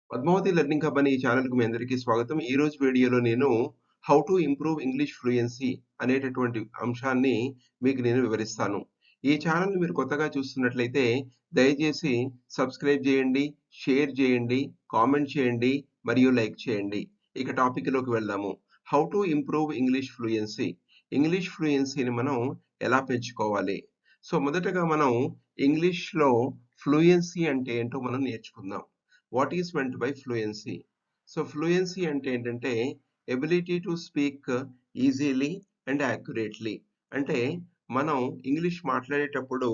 Padmavati learning hub అనే ఈ ఛానల్‌కి మీ అందరికీ స్వాగతం. ఈరోజు వీడియోలో నేను how to improve English fluency అనేటటువంటి అంశాన్ని మీకు నేను వివరిస్తాను. ఈ ఛానల్‌ని మీరు కొత్తగా చూస్తున్నట్లయితే దయచేసి సబ్స్క్రైబ్ చేయండి, షేర్ చేయండి, కామెంట్ చేయండి మరియు లైక్ చేయండి. ఇక టాపిక్‌లోకి వెళ్దాము. How to improve English fluency. English ఫ్లూయెన్సీని మనం ఎలా పెంచుకోవాలి? సో మొదటగా మనం ఇంగ్లీష్‌లో ఫ్లూయెన్సీ అంటే ఏంటో మనం నేర్చుకుందాం. What is meant by fluency? So fluency అంటే ఏంటంటే ability to speak easily and accurately. అంటే మనం ఇంగ్లీష్ మాట్లాడేటప్పుడు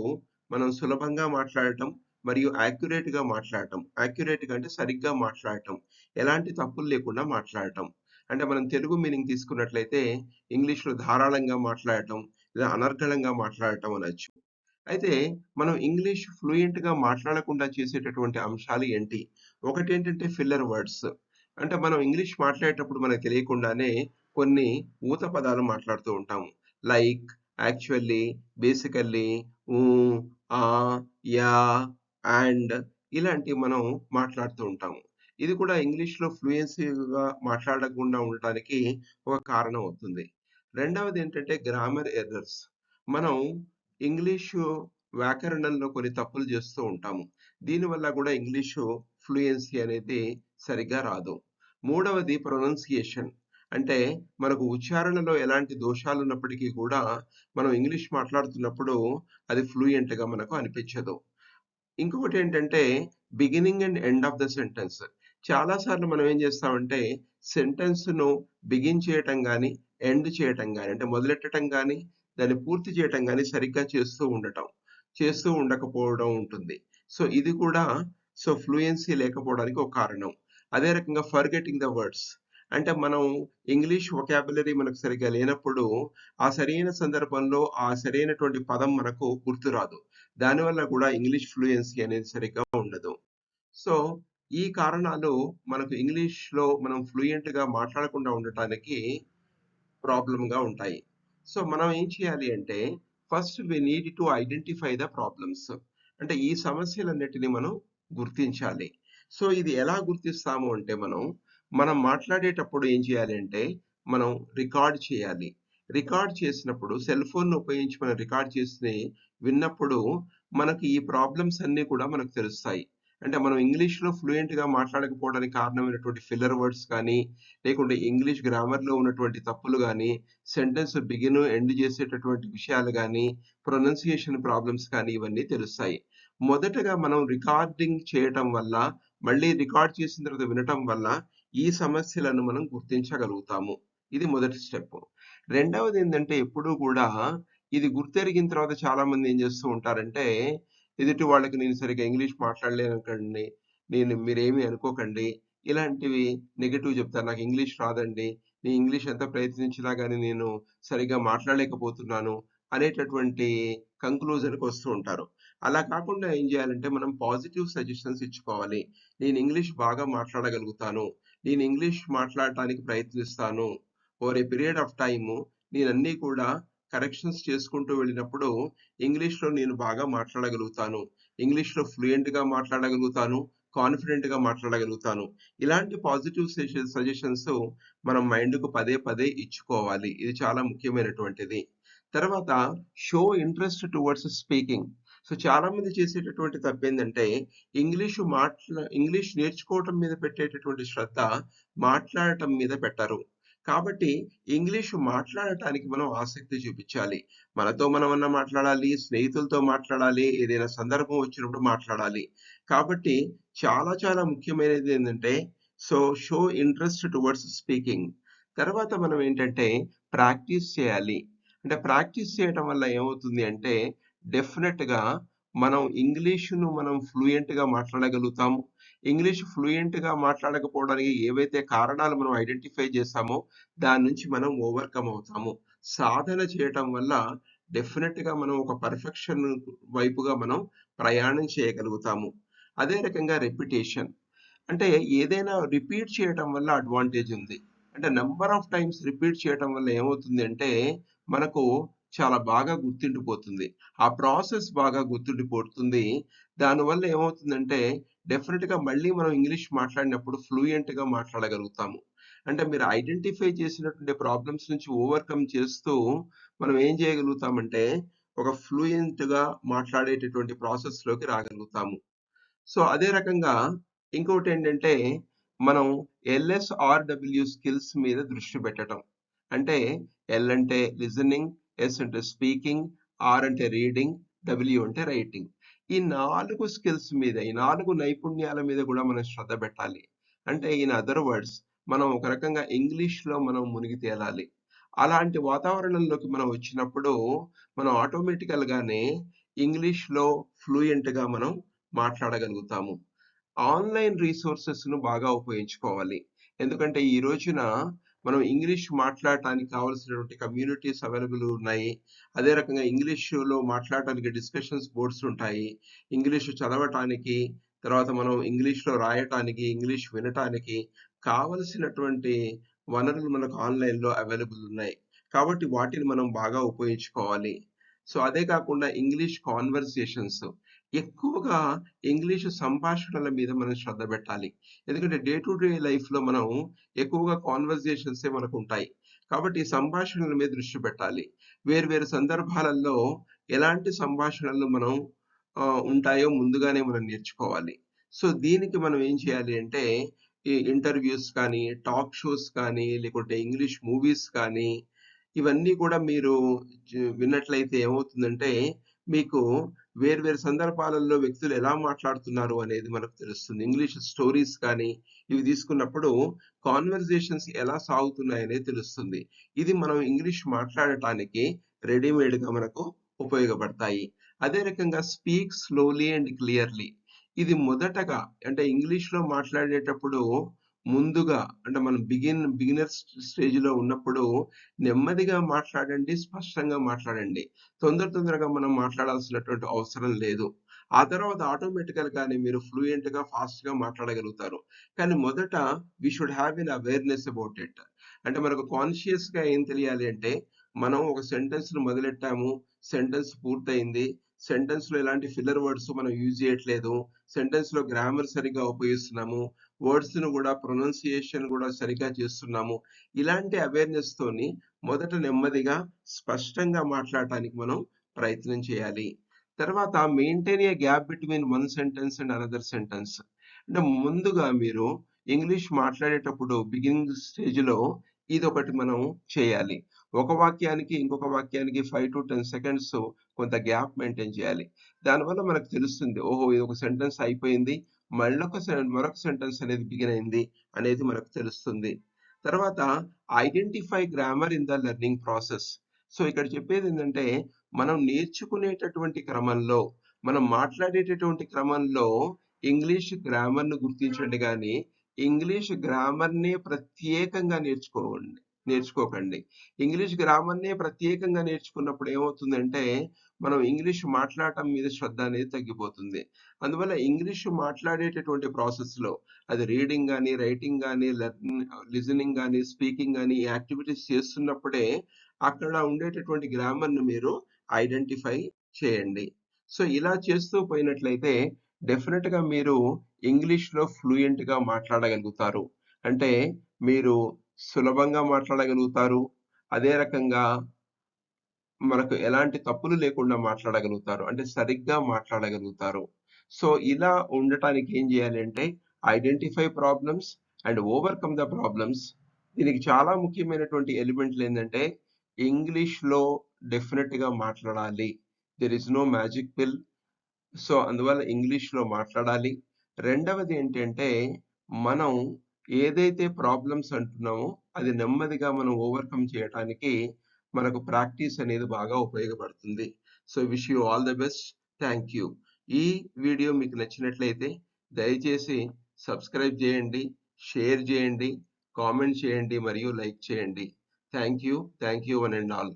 మనం సులభంగా మాట్లాడటం మరియు యాక్యురేట్గా మాట్లాడటం. యాక్యురేట్గా అంటే సరిగ్గా మాట్లాడటం, ఎలాంటి తప్పులు లేకుండా మాట్లాడటం. అంటే మనం తెలుగు మీనింగ్ తీసుకున్నట్లయితే ఇంగ్లీష్లో ధారాళంగా మాట్లాడటం లేదా అనర్గళంగా మాట్లాడటం అనొచ్చు. అయితే మనం ఇంగ్లీష్ ఫ్లూయెంట్‌గా మాట్లాడకుండా చేసేటటువంటి అంశాలు ఏంటి? ఒకటేంటంటే ఫిల్లర్ వర్డ్స్. అంటే మనం ఇంగ్లీష్ మాట్లాడేటప్పుడు మనకు తెలియకుండానే కొన్ని ఊత పదాలు మాట్లాడుతూ ఉంటాము. లైక్, యాక్చువల్లీ, బేసికల్లీ, హ్మ్, యాహ్, అండ్ ఇలాంటివి మనం మాట్లాడుతూ ఉంటాము. ఇది కూడా ఇంగ్లీష్‌లో ఫ్లూయెన్సీగా మాట్లాడకుండా ఉండటానికి ఒక కారణం అవుతుంది. రెండవదేంటంటే గ్రామర్ ఎర్రర్స్. మనం ఇంగ్లీషు వ్యాకరణంలో కొన్ని తప్పులు చేస్తూ ఉంటాము. దీనివల్ల కూడా ఇంగ్లీషు ఫ్లూయెన్సీ అనేది సరిగ్గా రాదు. మూడవది ప్రొనౌన్సియేషన్. అంటే మనకు ఉచ్చారణలో ఎలాంటి దోషాలున్నప్పటికీ కూడా మనం ఇంగ్లీష్ మాట్లాడుతున్నప్పుడు అది ఫ్లూయెంట్‌గా మనకు అనిపించదు. ఇంకొకటేంటంటే beginning and end of the sentence. చాలా సార్లు మనం ఏం చేస్తామంటే సెంటెన్స్‌ను బిగిన్ చేయటం గాని, ఎండ్ చేయటం గాని అంటే మొదలెట్టటం గాని, దాన్ని పూర్తి చేయటం గాని సరిగ్గా చేస్తూ ఉండకపోవడం ఉంటుంది. సో ఇది కూడా ఫ్లూయెన్సీ లేకపోవడానికి ఒక కారణం. అదే రకంగా ఫర్గెట్టింగ్ ద వర్డ్స్. అంటే మనం ఇంగ్లీష్ వొకాబులరీ మనకు సరిగ్గా లేనప్పుడు ఆ సరైన సందర్భంలో ఆ సరైనటువంటి పదం మనకు గుర్తురాదు. దానివల్ల కూడా ఇంగ్లీష్ ఫ్లూయెన్సీ అనేది సరిగ్గా ఉండదు. సో ఈ కారణాలు మనకు ఇంగ్లీష్‌లో మనం ఫ్లూయెంట్‌గా మాట్లాడకుండా ఉండటానికి ప్రాబ్లమ్‌గా ఉంటాయి. సో మనం ఏం చేయాలి అంటే first we need to identify the problems. అంటే ఈ సమస్యలన్నిటిని మనం గుర్తించాలి. సో ఇది ఎలా గుర్తిస్తాము అంటే మనం మాట్లాడేటప్పుడు ఏం చేయాలి అంటే మనం రికార్డ్ చేయాలి. రికార్డ్ చేసినప్పుడు సెల్ ఫోన్‌ని ఉపయోగించి మనం రికార్డ్ చేసి విన్నప్పుడు మనకి ఈ ప్రాబ్లమ్స్ అన్నీ కూడా మనకు తెలుస్తాయి. అంటే మనం ఇంగ్లీష్‌లో ఫ్లూయెంట్‌గా మాట్లాడకపోవడానికి కారణమైనటువంటి ఫిల్లర్ వర్డ్స్ కానీ, లేకుంటే ఇంగ్లీష్ గ్రామర్‌లో ఉన్నటువంటి తప్పులు గాని, సెంటెన్స్ బిగిన్, ఎండ్ చేసేటటువంటి విషయాలు గాని, ప్రొనౌన్సియేషన్ ప్రాబ్లమ్స్ కానీ ఇవన్నీ తెలుస్తాయి. మొదటగా మనం రికార్డింగ్ చేయటం వల్ల, మళ్ళీ రికార్డ్ చేసిన తర్వాత వినటం వల్ల ఈ సమస్యలను మనం గుర్తించగలుగుతాము. ఇది మొదటి స్టెప్. రెండవదేంటంటే ఎప్పుడూ కూడా ఇది గుర్తెరిగిన తర్వాత చాలామంది ఏం చేస్తూ ఉంటారంటే, ఎదుటి వాళ్ళకి నేను సరిగ్గా ఇంగ్లీష్ మాట్లాడలేననుకోండి, మీరేమి అనుకోకండి. ఇలాంటివి నెగెటివ్ చెప్తారు. నాకు ఇంగ్లీష్ రాదండి. నేను ఇంగ్లీష్ ఎంత ప్రయత్నించినా గాని నేను సరిగ్గా మాట్లాడలేకపోతున్నాను అనేటటువంటి కంక్లూజన్‌కి వస్తూ ఉంటారు. అలా కాకుండా ఏం చేయాలంటే మనం పాజిటివ్ సజెషన్స్ ఇచ్చుకోవాలి. నేను ఇంగ్లీష్ బాగా మాట్లాడగలుగుతాను. నేను ఇంగ్లీష్ మాట్లాడటానికి ప్రయత్నిస్తాను. Over a period of time నేనన్నీ కూడా కరెక్షన్స్ చేసుకుంటూ వెళ్ళినప్పుడు ఇంగ్లీష్‌లో నేను బాగా మాట్లాడగలుగుతాను. ఇంగ్లీష్‌లో ఫ్లూయెంట్‌గా మాట్లాడగలుగుతాను. కాన్ఫిడెంట్‌గా మాట్లాడగలుగుతాను. ఇలాంటి పాజిటివ్ సజెషన్స్ మనం మైండ్‌కు పదే పదే ఇచ్చుకోవాలి. ఇది చాలా ముఖ్యమైనటువంటిది. తర్వాత show interest towards speaking. So చాలా మంది చేసేటటువంటి తప్పేందంటే ఇంగ్లీష్ నేర్చుకోవటం మీద పెట్టేటటువంటి శ్రద్ధ మాట్లాడటం మీద పెట్టరు. కాబట్టి ఇంగ్లీష్ మాట్లాడటానికి మనం ఆసక్తి చూపించాలి. మనతో మనమన్నా మాట్లాడాలి, స్నేహితులతో మాట్లాడాలి, ఏదైనా సందర్భం వచ్చినప్పుడు మాట్లాడాలి. కాబట్టి చాలా చాలా ముఖ్యమైనది ఏంటంటే so show interest towards speaking. తర్వాత మనం ఏంటంటే ప్రాక్టీస్ చేయాలి. అంటే ప్రాక్టీస్ చేయటం వల్ల ఏమవుతుంది అంటే డెఫినెట్‌గా మనం ఇంగ్లీష్‌ను మనం ఫ్లూయెంట్‌గా మాట్లాడగలుగుతాము. ఇంగ్లీష్ ఫ్లూయెంట్‌గా మాట్లాడకపోవడానికి ఏవైతే కారణాలు మనం ఐడెంటిఫై చేశామో దాని నుంచి మనం ఓవర్‌కమ్ అవుతాము. సాధన చేయటం వల్ల డెఫినెట్‌గా మనం ఒక పర్ఫెక్షన్ వైపుగా మనం ప్రయాణం చేయగలుగుతాము. అదే రకంగా రెపిటేషన్. అంటే ఏదైనా రిపీట్ చేయటం వల్ల అడ్వాంటేజ్ ఉంది. అంటే నంబర్ ఆఫ్ టైమ్స్ రిపీట్ చేయటం వల్ల ఏమవుతుంది అంటే మనకు చాలా బాగా గుర్తుండిపోతుంది. ఆ ప్రాసెస్ బాగా గుర్తుండిపోతుంది. దానివల్ల ఏమవుతుందంటే డెఫినిట్‌గా మళ్ళీ మనం ఇంగ్లీష్ మాట్లాడినప్పుడు ఫ్లూయెంట్‌గా మాట్లాడగలుగుతాము. అంటే మీరు ఐడెంటిఫై చేసినటువంటి ప్రాబ్లమ్స్ నుంచి ఓవర్‌కమ్ చేస్తూ మనం ఏం చేయగలుగుతామంటే ఒక ఫ్లూయెంట్‌గా మాట్లాడేటటువంటి ప్రాసెస్‌లోకి రాగలుగుతాము. సో, అదే రకంగా ఇంకోటేంటంటే, మనం ఎల్ఎస్ఆర్‌డబ్ల్యూ స్కిల్స్ మీద దృష్టి పెట్టటం. అంటే ఎల్ అంటే లిజనింగ్, ఎస్ అంటే స్పీకింగ్, ఆర్ అంటే రీడింగ్, డబ్ల్యూ అంటే రైటింగ్. ఈ 4 స్కిల్స్ మీద, ఈ 4 నైపుణ్యాల మీద కూడా మనం శ్రద్ధ పెట్టాలి. అంటే ఇన్ అదర్ వర్డ్స్ మనం ఒక రకంగా ఇంగ్లీష్‌లో మనం మునిగి తేలాలి. అలాంటి వాతావరణంలోకి మనం వచ్చినప్పుడు, మనం ఆటోమేటికల్‌గానే ఇంగ్లీష్‌లో ఫ్లూయెంట్‌గా మనం మాట్లాడగలుగుతాము. ఆన్‌లైన్ రిసోర్సెస్‌ను బాగా ఉపయోగించుకోవాలి. ఎందుకంటే ఈ రోజున మనం ఇంగ్లీష్ మాట్లాడటానికి కావాల్సినటువంటి కమ్యూనిటీస్ అవైలబుల్ ఉన్నాయి. అదే రకంగా ఇంగ్లీష్‌లో మాట్లాడటానికి డిస్కషన్స్ బోర్డ్స్ ఉంటాయి. ఇంగ్లీష్ చదవటానికి, తర్వాత మనం ఇంగ్లీష్‌లో రాయటానికి, ఇంగ్లీష్ వినటానికి కావలసినటువంటి వనరులు మనకు ఆన్‌లైన్‌లో అవైలబుల్ ఉన్నాయి. కాబట్టి వాటిని మనం బాగా ఉపయోగించుకోవాలి. సో, అదే కాకుండా ఇంగ్లీష్ కాన్వర్సేషన్స్ ఎక్కువగా ఇంగ్లీషు సంభాషణల మీద మనం శ్రద్ధ పెట్టాలి. ఎందుకంటే డే టు డే లైఫ్‌లో మనం ఎక్కువగా కాన్వర్జేషన్సే మనకుంటాయి. కాబట్టి ఈ సంభాషణల మీద దృష్టి పెట్టాలి. వేరు వేరు సందర్భాలలో ఎలాంటి సంభాషణలు మనం ఉంటాయో ముందుగానే మనం నేర్చుకోవాలి. సో, దీనికి మనం ఏం చేయాలి అంటే ఈ ఇంటర్‌వ్యూస్ కానీ, టాక్ షోస్ కానీ, లేకుంటే ఇంగ్లీష్ మూవీస్ కానీ, ఇవన్నీ కూడా మీరు విన్నట్లయితే ఏమవుతుందంటే మీకు వేరు వేరు సందర్భాలలో వ్యక్తులు ఎలా మాట్లాడుతున్నారు అనేది మనకు తెలుస్తుంది. ఇంగ్లీష్ స్టోరీస్ కానీ, ఇవి తీసుకున్నప్పుడు కాన్వర్జేషన్స్ ఎలా సాగుతున్నాయనేది తెలుస్తుంది. ఇది మనం ఇంగ్లీష్ మాట్లాడటానికి రెడీమేడ్‌గా మనకు ఉపయోగపడతాయి. అదే రకంగా స్పీక్ స్లోలీ అండ్ క్లియర్‌లీ. ఇది మొదటగా అంటే ఇంగ్లీష్‌లో మాట్లాడేటప్పుడు ముందుగా అంటే మనం బిగినర్స్ స్టేజ్‌లో ఉన్నప్పుడు నెమ్మదిగా మాట్లాడండి, స్పష్టంగా మాట్లాడండి. తొందరగా మనం మాట్లాడాల్సినటువంటి అవసరం లేదు. ఆ తర్వాత ఆటోమేటికల్‌గానే మీరు ఫ్లూయెంట్‌గా, ఫాస్ట్‌గా మాట్లాడగలుగుతారు. కానీ మొదట we should have an awareness about it. అంటే మనకు కాన్షియస్‌గా ఏం తెలియాలి అంటే, మనం ఒక సెంటెన్స్‌ని మొదలెట్టాము, సెంటెన్స్ పూర్తయింది. సెంటెన్స్‌లో ఎలాంటి ఫిల్లర్ వర్డ్స్ మనం యూజ్ చేయట్లేదు. సెంటెన్స్‌లో గ్రామర్ సరిగ్గా ఉపయోగిస్తున్నాము. వర్డ్స్‌ను కూడా ప్రొనౌన్సియేషన్ కూడా సరిగ్గా చేస్తున్నాము. ఇలాంటి అవేర్‌నెస్‌తోని మొదట నెమ్మదిగా, స్పష్టంగా మాట్లాడటానికి మనం ప్రయత్నం చేయాలి. తర్వాత maintain a gap between one sentence and another sentence. అంటే ముందుగా మీరు ఇంగ్లీష్ మాట్లాడేటప్పుడు బిగినింగ్ స్టేజ్‌లో ఇదొకటి మనం చేయాలి. ఒక వాక్యానికి, ఇంకొక వాక్యానికి 5-10 సెకండ్స్ కొంత గ్యాప్ మెయింటైన్ చేయాలి. దానివల్ల మనకు తెలుస్తుంది. ఓహో! ఇదొక సెంటెన్స్ అయిపోయింది. మరొక సెంటెన్స్ అనేది బిగిన్ అయింది అనేది మనకు తెలుస్తుంది. తర్వాత identify grammar in the learning process. So, ఇక్కడ చెప్పేదేంటంటే, మనం నేర్చుకునేటటువంటి క్రమంలో, మనం మాట్లాడేటటువంటి క్రమంలో ఇంగ్లీష్ గ్రామర్‌ను గుర్తించండి గానీ, ఇంగ్లీష్ గ్రామర్‌నే ప్రత్యేకంగా నేర్చుకోకండి. ఇంగ్లీష్ గ్రామర్‌నే ప్రత్యేకంగా నేర్చుకున్నప్పుడు ఏమవుతుందంటే, మనం ఇంగ్లీష్ మాట్లాడటం మీద శ్రద్ధ అనేది తగ్గిపోతుంది. అందువల్ల ఇంగ్లీష్ మాట్లాడేటటువంటి ప్రాసెస్‌లో అది రీడింగ్ గాని, రైటింగ్ గాని, లిజనింగ్ గాని, స్పీకింగ్ గాని ఈ యాక్టివిటీస్ చేస్తున్నప్పుడే అక్కడ ఉండేటటువంటి గ్రామర్‌ని మీరు ఐడెంటిఫై చేయండి. సో, ఇలా చేస్తూ పోయినట్లయితే డెఫినిట్‌గా మీరు ఇంగ్లీష్‌లో ఫ్లూయెంట్‌గా మాట్లాడగలుగుతారు. అంటే మీరు సులభంగా మాట్లాడగలుగుతారు. అదే రకంగా మనకు ఎలాంటి తప్పులు లేకుండా మాట్లాడగలుగుతారు. అంటే సరిగ్గా మాట్లాడగలుగుతారు. సో, ఇలా ఉండటానికి ఏం జేయాలి అంటే identify problems and overcome the problems. దీనికి చాలా ముఖ్యమైనటువంటి ఎలిమెంట్‌లేందంటే ఇంగ్లీష్‌లో డెఫినిట్‌గా మాట్లాడాలి. దేర్ ఈస్ నో మ్యాజిక్ పిల్. సో, అందువల్ల ఇంగ్లీష్‌లో మాట్లాడాలి. రెండవది ఏంటంటే, మనం ఏదైతే ప్రాబ్లమ్స్ అంటున్నామో, అది నెమ్మదిగా మనం ఓవర్‌కమ్ చేయటానికి మనకు ప్రాక్టీస్ అనేది బాగా ఉపయోగపడుతుంది. So, wish you all the best. Thank you. ఈ వీడియో మీకు నచ్చినట్లయితే దయచేసి సబ్స్క్రైబ్ చేయండి, షేర్ చేయండి, కామెంట్ చేయండి మరియు లైక్ చేయండి. Thank you. Thank you one and all.